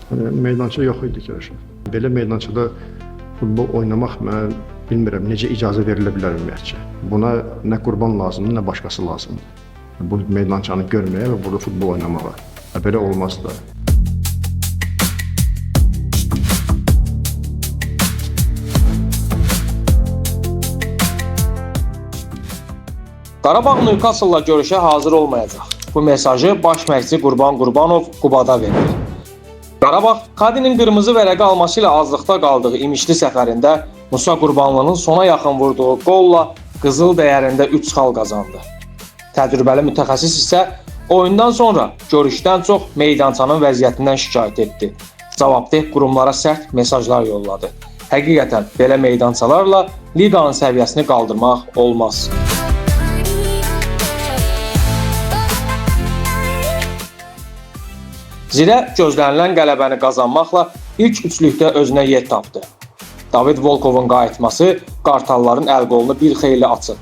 Meydança yox idi görəşən. Belə meydançada futbol oynamaq mən bilmirəm necə icazə verilə bilər ümumiyyətcə. Buna nə qurban lazımdır, nə başqası lazımdır. Bu meydançanı görməyə və burada futbol oynamağa. Belə olmaz da. Qarabağ Newcastle-la görüşə hazır olmayacaq. Bu mesajı baş məşqçi Qurban Qurbanov Qubada verdi. Qarabağ, Kadinin qırmızı vərəqi alması ilə azlıqda qaldığı imişli səfərində Musa Qurbanlının sona yaxın vurduğu qolla qızıl dəyərində 3 xal qazandı. Təcrübəli mütəxəssis isə oyundan sonra görüşdən çox meydançanın vəziyyətindən şikayət etdi. Cavabdeh qurumlara sərt mesajlar yolladı. Həqiqətən belə meydançalarla liqanın səviyyəsini qaldırmaq olmaz. Zirə gözlənilən qələbəni qazanmaqla ilk üçlükdə özünə yer tapdı. David Volkovun qayıtması qartalların əl-qolunu bir xeyli açıb.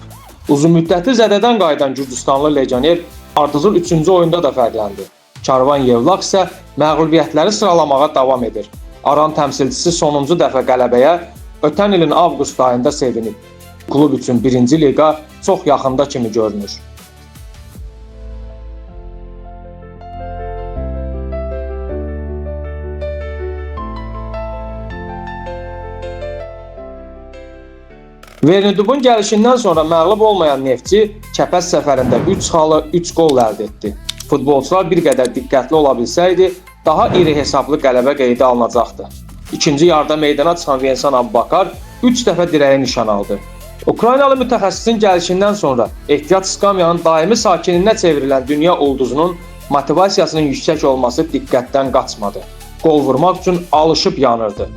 Uzunmüddətli zədədən qayıdan Gürcüstanlı legioner ardıcıl 3-cü oyunda da fərqləndi. Karvan Yevlax isə məğlubiyyətləri sıralamağa davam edir. Aran təmsilçisi sonuncu dəfə qələbəyə ötən ilin avqust ayında sevinib. Klub üçün 1-ci liqa çox yaxında kimi görünür. Vernidubun gəlişindən sonra məğlub olmayan Neftçi Kəpəz səfərində 3 xalı 3 qol əldə etdi. Futbolçular bir qədər diqqətli ola bilsəydi, daha iri hesablı qələbə qeydə alınacaqdı. İkinci yarıda meydana çıxan Vensan Abbakar 3 dəfə dirəyi nişan aldı. Ukraynalı mütəxəssisin gəlişindən sonra ehtiyat skamyanın daimi sakininə çevrilən dünya ulduzunun motivasiyasının yüksək olması diqqətdən qaçmadı. Qol vurmaq üçün alışıb yanırdı.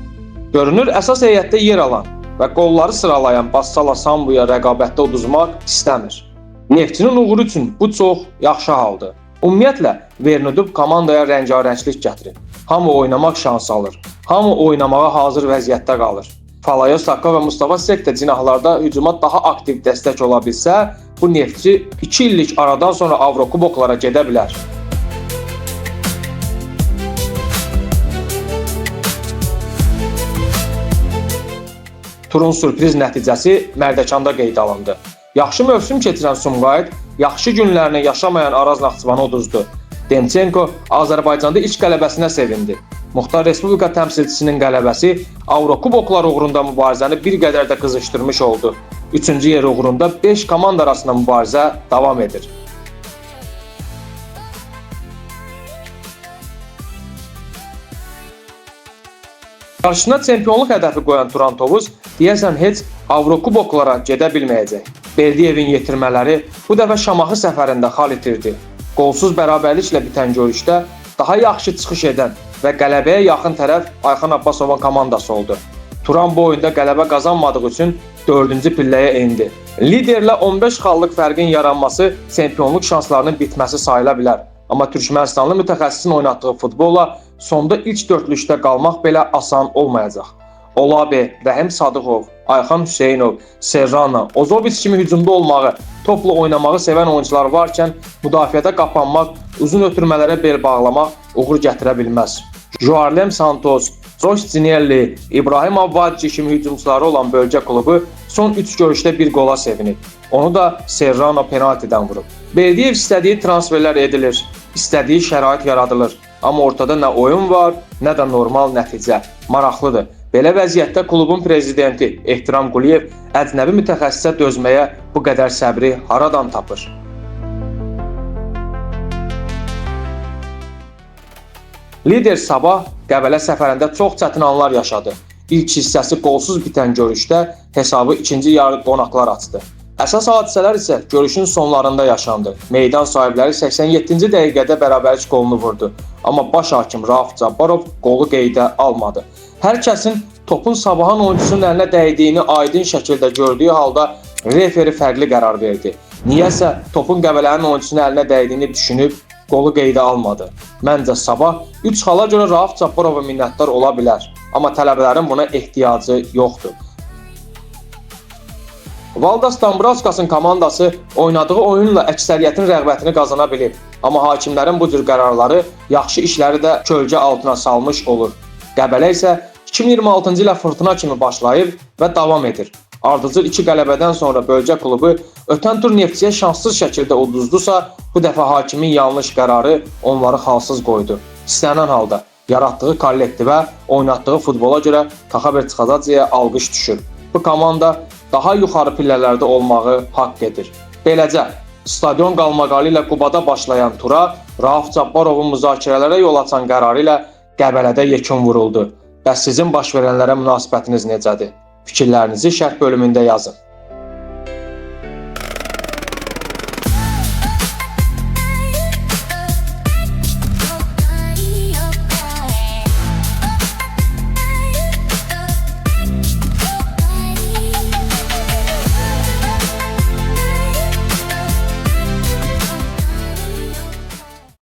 Görünür, əsas heyətdə yer alan və qolları sıralayan Bassala Sambuya rəqabətdə uduzmaq istəmir. Neftçinin uğuru üçün bu çox yaxşı haldır. Ümumiyyətlə, Vernidub komandaya rəngarənglik gətirir. Hamı oynamaq şansı alır. Hamı oynamağa hazır vəziyyətdə qalır. Falayo Saka və Mustafa Sek də cinahlarda hücuma daha aktiv dəstək ola bilsə, bu Neftçi 2 illik aradan sonra Avrokuboklara gedə bilər. Turun sürpriz nəticəsi Mərdəkanda qeydə alındı. Yaxşı mövsüm keçirən Sumqayıt yaxşı günlərini yaşamayan Araz Naxçıvanı uduzdu. Demchenko Azərbaycanda ilk qələbəsinə sevindi. Muxtar Respublika təmsilçisinin qələbəsi Avrokuboklar uğrunda mübarizəni bir qədər də qızışdırmış oldu. 3-cü yer uğrunda 5 komanda arasında mübarizə davam edir. Qarşısına çempionluq hədəfi qoyan Turan Tovuz deyəsən heç Avrokuboklara gedə bilməyəcək. Berdiyevin yetirmələri bu dəfə Şamaxı səfərində xal itirdi. Qolsuz bərabərliklə bitən görüşdə daha yaxşı çıxış edən və qələbəyə yaxın tərəf Ayxan Abbasovun komandası oldu. Turan bu oyunda qələbə qazanmadığı üçün 4-cü pilləyə endi. Liderlə 15 xallıq fərqin yaranması çempionluq şanslarının bitməsi sayıla bilər. Amma Türkmenistanlı mütəxəssisin oynatdığı futbolla sonda ilk dörtlükdə qalmaq belə asan olmayacaq. Olabe, Rəhim Sadıqov, Ayxan Hüseynov, Serrano, Ozovic kimi hücumda olmağı, topla oynamağı sevən oyuncular varkən müdafiədə qapanmaq, uzun ötürmələrə bel bağlamaq uğur gətirə bilməz. Joarlem Santos, Josh Zinelli, İbrahim Avvadici kimi hücumçuları olan bölgə klubu son 3 görüşdə bir qola sevinib. Onu da Serrano penaltidən vurub. Berdiyev istədiyi transferlər edilir, istədiyi şərait yaradılır. Amma ortada nə oyun var, nə də normal nəticə. Maraqlıdır. Belə vəziyyətdə klubun prezidenti Ehtiram Quliyev əcnəbi mütəxəssisə dözməyə bu qədər səbri haradan tapır? Lider Sabah Qəbələ səfərində çox çətin anlar yaşadı. İlk hissəsi qolsuz bitən görüşdə hesabı ikinci yarı qonaqlar açdı. Əsas hadisələr isə görüşün sonlarında yaşandı. Meydan sahibləri 87-ci dəqiqədə bərabərlik qolunu vurdu. Amma baş hakim Rauf Cabbarov qolu qeydə almadı. Hər kəsin topun Sabahın oyuncusunun əlinə dəydiyini aydın şəkildə gördüyü halda referi fərqli qərar verdi. Niyəsə topun Qəbələnin oyuncusunun əlinə dəydiyini düşünüb qolu qeydə almadı. Məncə Sabah 3 xala görə Rauf Cabbarova minnətdar ola bilər. Amma tələbələrin buna ehtiyacı yoxdur. Valdas Dambrauskas komandası oynadığı oyunla əksəriyyətin rəğbətini qazana bilib. Amma hakimlərin bu cür qərarları yaxşı işləri də kölgə altına salmış olur. Qəbələ isə 2026-cı ilə fırtına kimi başlayır və davam edir. Ardıcıl 2 qələbədən sonra bölgə klubu ötən tur Neftçiyə şanssız şəkildə uduzdusa, bu dəfə hakimin yanlış qərarı onları xalsız qoydu. İstənilən halda yaratdığı kollektivə, oynatdığı futbola görə Kaxaber Çıxacaqçıya alqış düşür. Bu komanda daha yuxarı pillələrdə olmağı haqq edir. Beləcə, stadion qalmaqalı ilə Qubada başlayan tura Rauf Cabbarovun müzakirələrə yol açan qərarı ilə Qəbələdə yekun vuruldu. Bəs sizin baş verənlərə münasibətiniz necədir? Fikirlərinizi şərh bölümündə yazın.